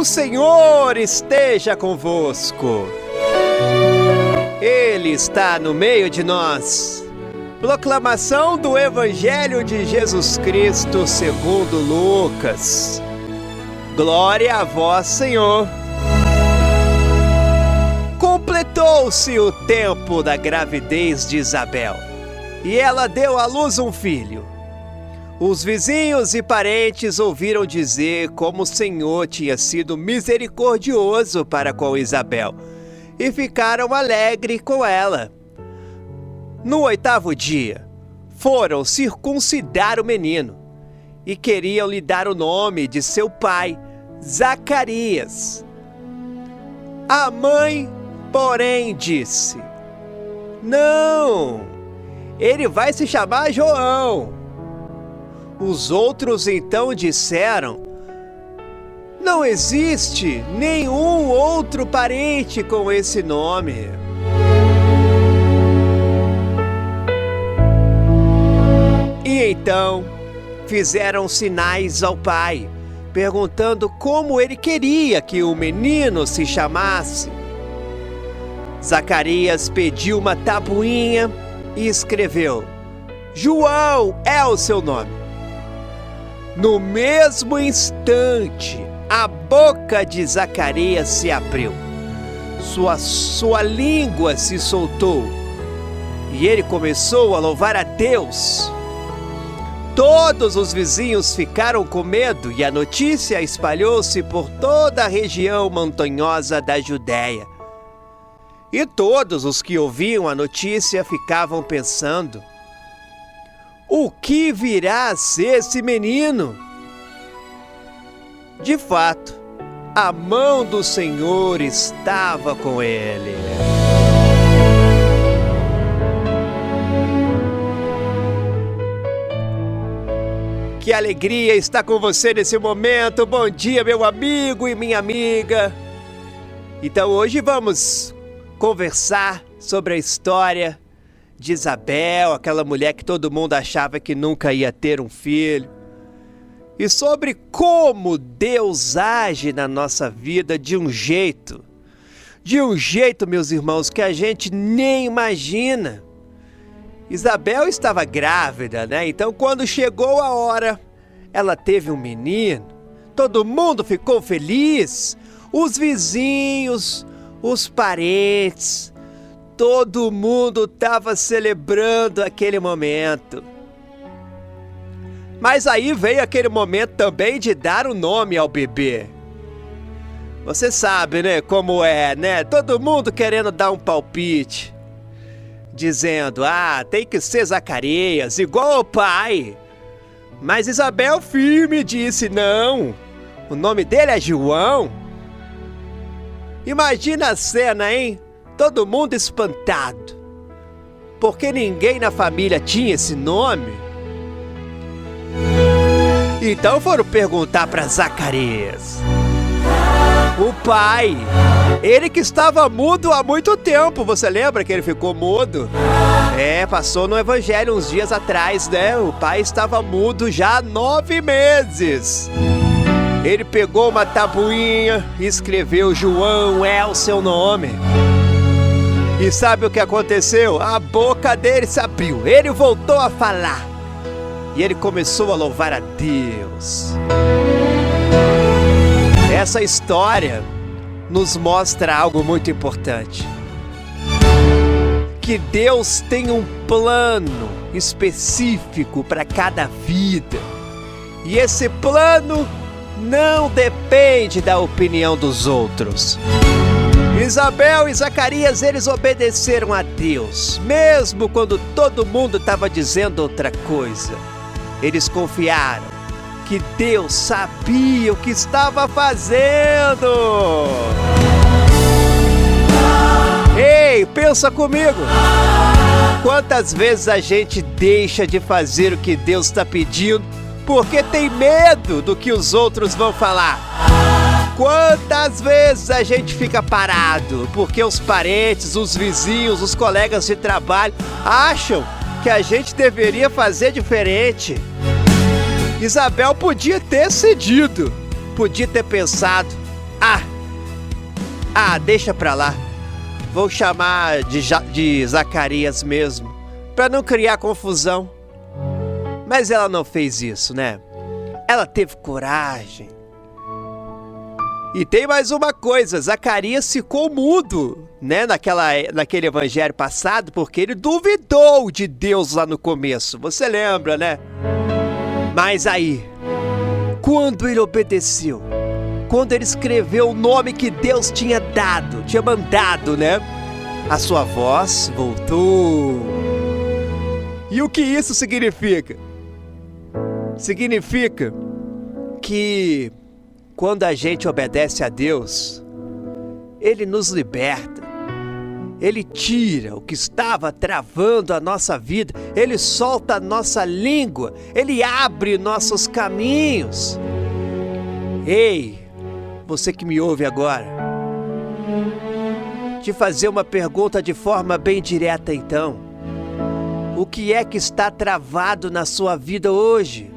O Senhor esteja convosco. Ele está no meio de nós. Proclamação do Evangelho de Jesus Cristo segundo Lucas. Glória a vós, Senhor. Completou-se o tempo da gravidez de Isabel, e ela deu à luz um filho. Os vizinhos e parentes ouviram dizer como o Senhor tinha sido misericordioso para com Isabel, e ficaram alegres com ela. No 8º dia, foram circuncidar o menino, e queriam lhe dar o nome de seu pai, Zacarias. A mãe, porém, disse: "Não, ele vai se chamar João." Os outros então disseram: "Não existe nenhum outro parente com esse nome." E então fizeram sinais ao pai, perguntando como ele queria que o menino se chamasse. Zacarias pediu uma tabuinha e escreveu: "João é o seu nome." No mesmo instante, a boca de Zacarias se abriu. Sua língua se soltou e ele começou a louvar a Deus. Todos os vizinhos ficaram com medo e a notícia espalhou-se por toda a região montanhosa da Judéia. E todos os que ouviam a notícia ficavam pensando: "O que virá a ser esse menino?" De fato, a mão do Senhor estava com ele. Que alegria estar com você nesse momento. Bom dia, meu amigo e minha amiga. Então hoje vamos conversar sobre a história de Isabel, aquela mulher que todo mundo achava que nunca ia ter um filho. E sobre como Deus age na nossa vida de um jeito, meus irmãos, que a gente nem imagina. Isabel estava grávida, né? Então quando chegou a hora, ela teve um menino. Todo mundo ficou feliz. Os vizinhos, os parentes, todo mundo estava celebrando aquele momento. Mas aí veio aquele momento também de dar o nome ao bebê. Você sabe, né, como é, né? Todo mundo querendo dar um palpite, dizendo: tem que ser Zacarias, igual ao pai. Mas Isabel firme disse: "Não, o nome dele é João." Imagina a cena, hein? Todo mundo espantado, porque ninguém na família tinha esse nome. Então foram perguntar para Zacarias, o pai, ele que estava mudo há muito tempo. Você lembra que ele ficou mudo? Passou no Evangelho uns dias atrás, né? O pai estava mudo já há 9 meses. Ele pegou uma tabuinha e escreveu: "João é o seu nome." E sabe o que aconteceu? A boca dele se abriu, ele voltou a falar. E ele começou a louvar a Deus. Essa história nos mostra algo muito importante. Que Deus tem um plano específico para cada vida. E esse plano não depende da opinião dos outros. Isabel e Zacarias, eles obedeceram a Deus, mesmo quando todo mundo estava dizendo outra coisa. Eles confiaram que Deus sabia o que estava fazendo. Ei, pensa comigo. Quantas vezes a gente deixa de fazer o que Deus está pedindo porque tem medo do que os outros vão falar? Quantas vezes a gente fica parado porque os parentes, os vizinhos, os colegas de trabalho acham que a gente deveria fazer diferente? Isabel podia ter cedido, podia ter pensado: Deixa pra lá. Vou chamar de Zacarias mesmo, pra não criar confusão. Mas ela não fez isso, né? Ela teve coragem. E tem mais uma coisa, Zacarias ficou mudo, né, naquele evangelho passado, porque ele duvidou de Deus lá no começo, você lembra, né? Mas aí, quando ele obedeceu, quando ele escreveu o nome que Deus tinha mandado, né? A sua voz voltou. E o que isso significa? Significa que quando a gente obedece a Deus, Ele nos liberta. Ele tira o que estava travando a nossa vida. Ele solta a nossa língua. Ele abre nossos caminhos. Ei, você que me ouve agora, te fazer uma pergunta de forma bem direta então. O que é que está travado na sua vida hoje?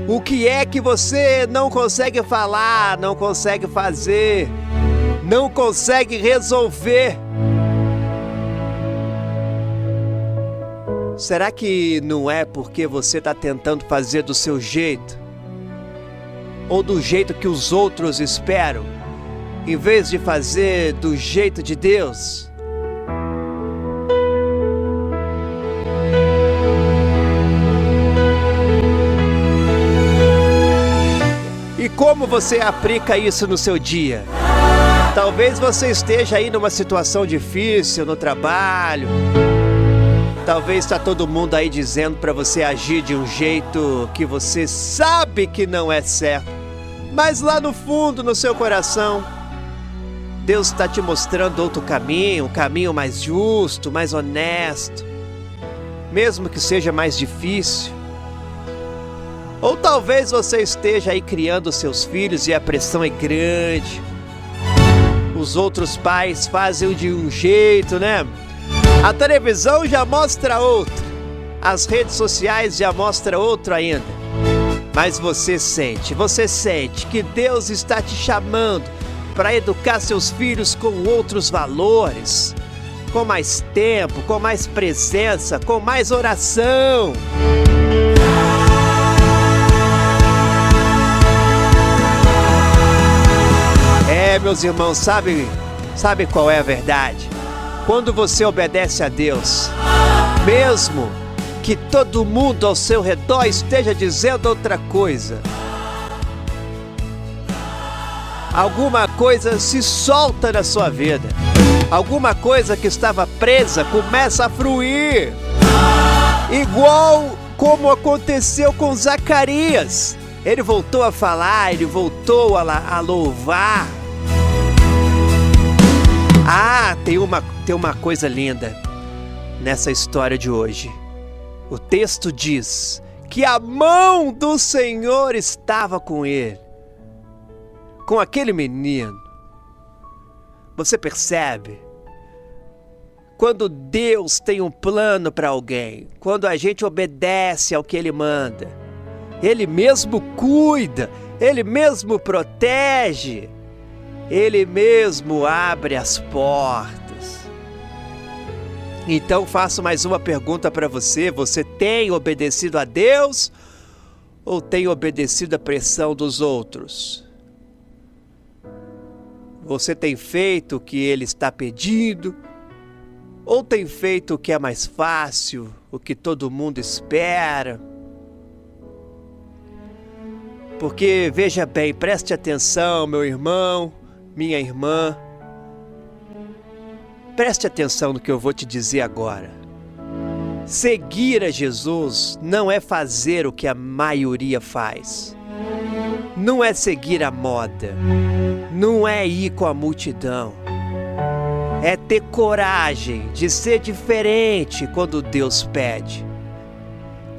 O que é que você não consegue falar, não consegue fazer, não consegue resolver? Será que não é porque você está tentando fazer do seu jeito? Ou do jeito que os outros esperam, em vez de fazer do jeito de Deus? E como você aplica isso no seu dia? Talvez você esteja aí numa situação difícil no trabalho. Talvez está todo mundo aí dizendo para você agir de um jeito que você sabe que não é certo. Mas lá no fundo, no seu coração, Deus está te mostrando outro caminho, um caminho mais justo, mais honesto. Mesmo que seja mais difícil. Ou talvez você esteja aí criando seus filhos e a pressão é grande. Os outros pais fazem de um jeito, né? A televisão já mostra outro. As redes sociais já mostram outro ainda. Mas você sente que Deus está te chamando para educar seus filhos com outros valores. Com mais tempo, com mais presença, com mais oração. Meus irmãos, sabe qual é a verdade? Quando você obedece a Deus, mesmo que todo mundo ao seu redor esteja dizendo outra coisa, alguma coisa se solta na sua vida. Alguma coisa que estava presa começa a fluir. Igual como aconteceu com Zacarias. Ele voltou a falar, ele voltou a louvar. Tem uma coisa linda nessa história de hoje. O texto diz que a mão do Senhor estava com ele, com aquele menino. Você percebe? Quando Deus tem um plano para alguém, quando a gente obedece ao que Ele manda, Ele mesmo cuida, Ele mesmo protege. Ele mesmo abre as portas. Então faço mais uma pergunta para você. Você tem obedecido a Deus ou tem obedecido à pressão dos outros? Você tem feito o que Ele está pedindo? Ou tem feito o que é mais fácil, o que todo mundo espera? Porque, veja bem, preste atenção, meu irmão, minha irmã, preste atenção no que eu vou te dizer agora. Seguir a Jesus não é fazer o que a maioria faz. Não é seguir a moda. Não é ir com a multidão. É ter coragem de ser diferente quando Deus pede.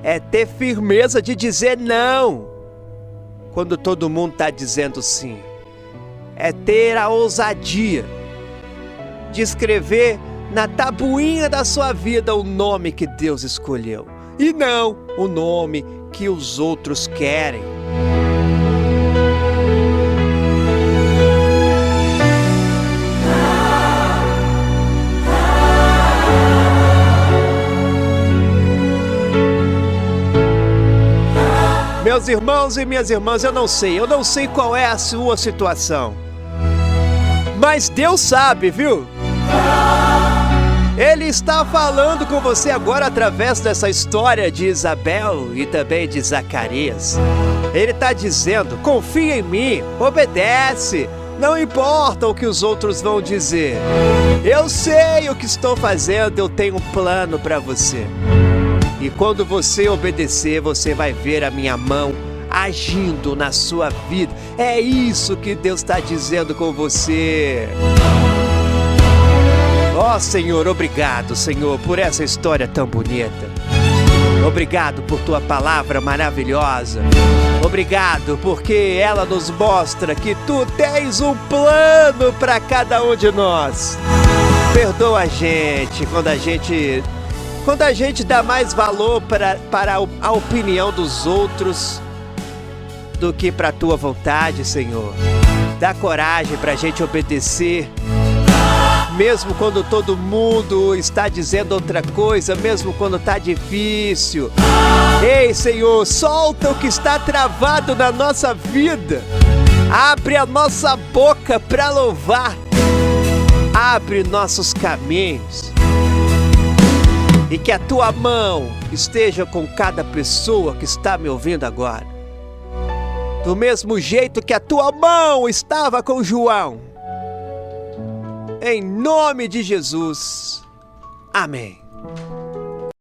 É ter firmeza de dizer não quando todo mundo está dizendo sim. É ter a ousadia de escrever na tabuinha da sua vida o nome que Deus escolheu. E não o nome que os outros querem. Meus irmãos e minhas irmãs, eu não sei qual é a sua situação. Mas Deus sabe, viu? Ele está falando com você agora através dessa história de Isabel e também de Zacarias. Ele está dizendo: confia em mim, obedece, não importa o que os outros vão dizer. Eu sei o que estou fazendo, eu tenho um plano para você. E quando você obedecer, você vai ver a minha mão agindo na sua vida. É isso que Deus está dizendo com você. Ó Senhor, obrigado, Senhor, por essa história tão bonita. Obrigado por tua palavra maravilhosa. Obrigado porque ela nos mostra que tu tens um plano para cada um de nós. Perdoa a gente quando a gente dá mais valor para a opinião dos outros do que para a tua vontade, Senhor. Dá coragem para a gente obedecer, mesmo quando todo mundo está dizendo outra coisa, mesmo quando está difícil. Ei, Senhor, solta o que está travado na nossa vida. Abre a nossa boca para louvar. Abre nossos caminhos. E que a tua mão esteja com cada pessoa que está me ouvindo agora. Do mesmo jeito que a tua mão estava com João. Em nome de Jesus. Amém.